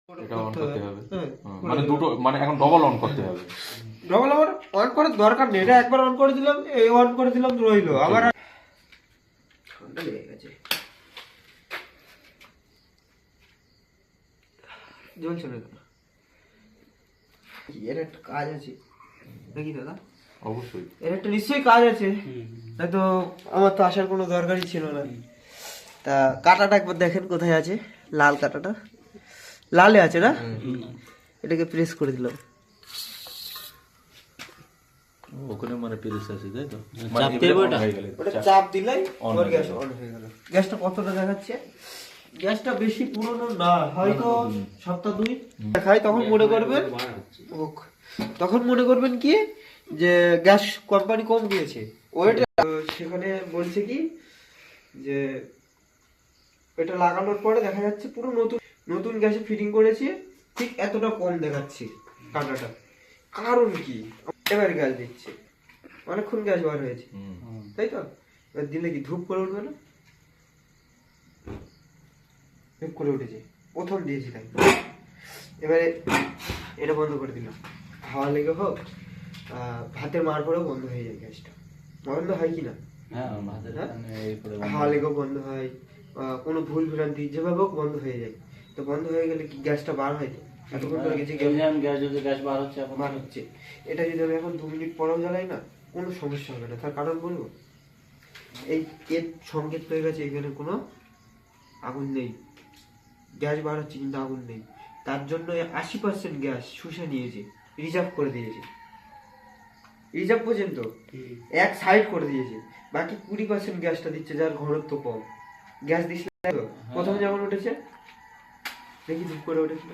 এটা অন করতে হবে। মানে দুটো, মানে এখন ডবল অন করতে হবে। ডবল আবার অন করার দরকার নেই, এটা একবার অন করে দিলাম, এই অন করে দিলাম রইলো। আবার ঠান্ডা লেগে গেছে, জ্বলছে না কেন? এর একটা কাজ আছে নাকি দাদা? অবশ্যই এর একটা নিশ্চয়ই কাজ আছে, নয়তো আমার তো আসার কোনো দরকারই ছিল না। তা কাঁটাটা একবার দেখেন কোথায় আছে, লাল কাঁটাটা লালে আছে না, এটাকে প্রেস করে দিলাম। ওখানে মানে প্রেস আছে, তাই তো? চাপ দেবো এটা? ওটা চাপ দিলেই ওর গ্যাস অন হয়ে গেল। গ্যাসটা কতটা দেখাচ্ছে? গ্যাসটা বেশি পুরনো না, হয়তো সপ্তাহ 2 দেখায়। তখন মনে করবেন, তখন মনে করবেন কি যে গ্যাস কোম্পানি কম দিয়েছে ওইটা। সেখানে বলছে কি যে এটা লাগানোর পরে দেখা যাচ্ছে পুরো নতুন নতুন গ্যাসে ফিটিং করেছে, ঠিক এতটা কম দেখাচ্ছে কাঁটাটা। কারণ কি, এবার গ্যাস দিচ্ছে, অনেকক্ষণ গ্যাস বার হয়েছে, তাই তো? এবার দিলে কি ধূপ করে উঠবে না? ধূপ করে উঠেছে, প্রথম দিয়েছি তাই। এবারে এটা বন্ধ করে দিলাম, হাওয়া লেগে হোক, ভাতের মার পরেও বন্ধ হয়ে যায় গ্যাসটা। বন্ধ হয় কি না? হাওয়া লেগেও বন্ধ হয়, কোনো ভুল ভ্রান্তি যেভাবে হোক বন্ধ হয়ে যায়। তো বন্ধ হয়ে গেলে কি গ্যাসটা বার হয় তো? এতক্ষণ ধরে গেছে গ্যাস বার হচ্ছে, এখন বার হচ্ছে। এটা যদি আমি এখন 2 মিনিট পরেও জ্বালাই না, কোনো সমস্যা হবে না। তার কারণ বলবো, এই এর সংকেত পেয়ে গেছে এখানে কোনো আগুন নেই, গ্যাস বার হচ্ছে কিন্তু আগুন নেই। তার জন্য 80% গ্যাস শুষে নিয়েছে, রিজার্ভ করে দিয়েছে। রিজার্ভ পর্যন্ত এক সাইড করে দিয়েছে, বাকি 20% গ্যাসটা দিচ্ছে, যার ঘনত্ব কম। গ্যাস দিচ্ছে প্রথমে যেমন উঠেছে, দেখি ধূপ করে উঠেছিল,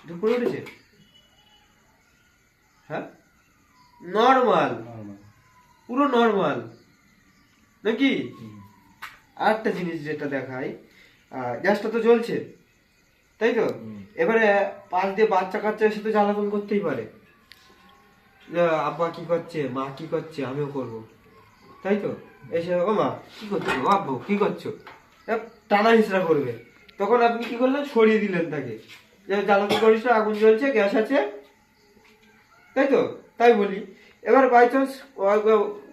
ধূপ করে উঠেছে, হ্যাঁ নর্মাল, পুরো নর্মাল নাকি? আরেকটা জিনিস যেটা দেখায়, গ্যাসটা তো জ্বলছে, তাই তো? এবারে পাশ দিয়ে বাচ্চা কাচ্চা এসে তো জ্বালাতন করতেই পারে, আব্বা কি করছে, মা কি করছে, আমিও করব, তাই তো? এসে ও মা কি করছো, আব্বু কি করছো, টানা হিসরা করবে। তখন আপনি কি করলেন, সরিয়ে দিলেন তাকে, যে জ্বালাতন করিস না, আগুন জ্বলছে, গ্যাস আছে, তাই তো? তাই বলি। এবার বাই চান্স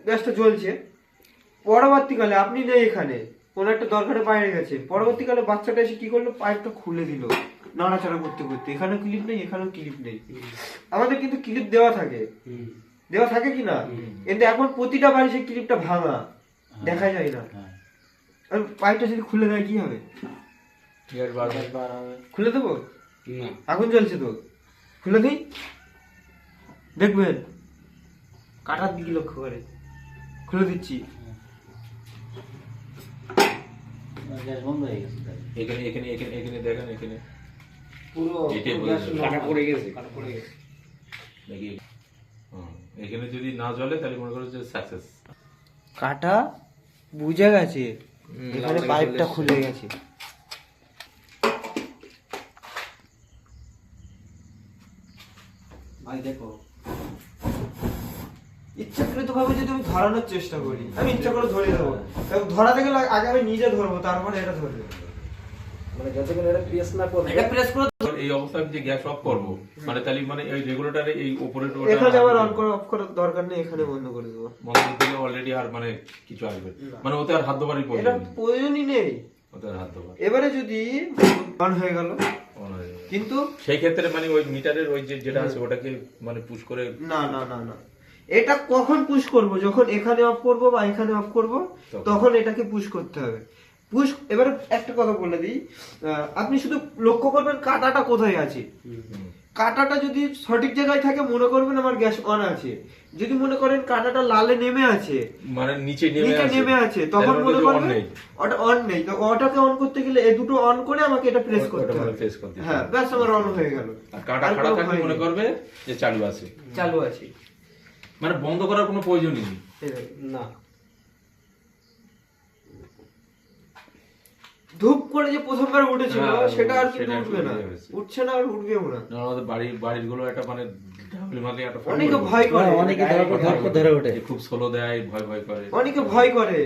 গ্যাসটা জ্বলছে, পরবর্তীকালে আপনি নেই এখানে, কোনো একটা দরকারে বাইরে গেছে, পরবর্তীকালে বাচ্চাটা এসে কি করলো, পাইপটা খুলে দিল নাড়াচাড়া করতে করতে। এখানেও ক্লিপ নেই, এখানেও ক্লিপ নেই। আমাদের কিন্তু ক্লিপ দেওয়া থাকে, দেওয়া থাকে কি না? কিন্তু এখন প্রতিটা বাড়ি সেই ক্লিপটা ভাঙা, দেখা যায় না। আর পাইপটা যদি খুলে দেয় কি হবে? খুলে দেবো? আগুন জ্বলছে তো, খুলে দিই, দেখবেন কাটার দিকে লক্ষ্য করে খুলে দিচ্ছি। গ্যাস বন্ধ হয়ে গেছে। এখানে এখানে এখানে এখানে দেখেন, এখানে পুরো এটাই বলে গ্যাস দিলাম। কাটা পড়ে গেছে, কাটা পড়ে গেছে। দেখি এখানে যদি না জ্বলে তাহলে মনে করো যে সাকসেস। কাটা বুঝে গেছে, এখানে পাইপটা খুলে গেছে। ভাই দেখো, ইচ্ছাকৃত ভাবে যদি আমি ধরানোর চেষ্টা করি, আমি ইচ্ছা করে ধরে দেবো, এবং ধরাতে গেলে আগে আমি নিজে ধরবো, তারপরে এটা ধরবে। মানে যতক্ষণ এটা প্রেস না করবে, এটা প্রেস করে এই অবস্থায় আমি যে গ্যাস অফ করব, মানে তাহলে মানে এই রেগুলেটরে এই উপরে এখানে আবার অন করে অফ করার দরকার নেই, এখানে বন্ধ করে দেবো। বন্ধ করে দিলে অলরেডি আর মানে কিছু আসবে, মানে ওতে আর হাত দেওয়ারই এটা প্রয়োজন নেই, প্রয়োজনই নেই। ওতে আর হাত দেওয়ার এবারে যদি অন হয়ে গেল, on হয়ে যাবে। কিন্তু সেই ক্ষেত্রে মানে ওই মিটারের ওই যে যেটা আছে ওটাকে মানে পুশ করে না না না না, এটা কখন পুশ করব, যখন এখানে অফ করব বা এখানে অফ করব, তখন এটাকে পুশ করতে হবে। পুশ, এবার একটা কথা বলে দিই, আপনি শুধু লক্ষ্য করবেন কাঁটাটা কোথায় আছে। কাঁটাটা যদি সঠিক জায়গায় থাকে, মনে করবেন আমার গ্যাস অন আছে। যদি মনে করেন কাঁটাটা লালে নেমে আছে, মানে নিচে নেমে আছে, তখন মনে করবেন ওটা অন নেই। তো ওটাকে অন করতে গেলে এই দুটো অন করে আমাকে এটা প্রেস করতে হবে। হ্যাঁ, ব্যাস আমার অন হয়ে গেল। আর কাঁটা খাড়া থাকলে মনে করবে যে চালু আছে, চালু আছে, মানে বন্ধ করার কোনো প্রয়োজনই নেই। না, ধূপ করে যে প্রথমবার উঠেছিল সেটা আর কিন্তু উঠবে না, উঠছে না আর উঠবেও না। আমাদের বাড়ির গুলো একটা মানে অনেকে ভয় করে, অনেকে ধরে ওঠে, খুব স্লো দেয়, ভয় ভয় করে, অনেকে ভয় করে,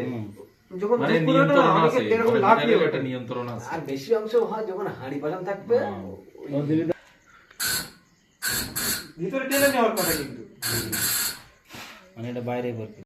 যখন মানে ধূপ পুরোনো নিয়ন্ত্রণ অনেকে আছে, এরকম মানে লাফিয়ে ভিতরে ওঠে। একটা নিয়ন্ত্রণ আছে। আর বেশি অংশ হয় যখন হাঁড়ি বাজান থাকবে ভিতরে টেনে নেওয়ার কথা কিন্তু মানে এটা বাইরে করতে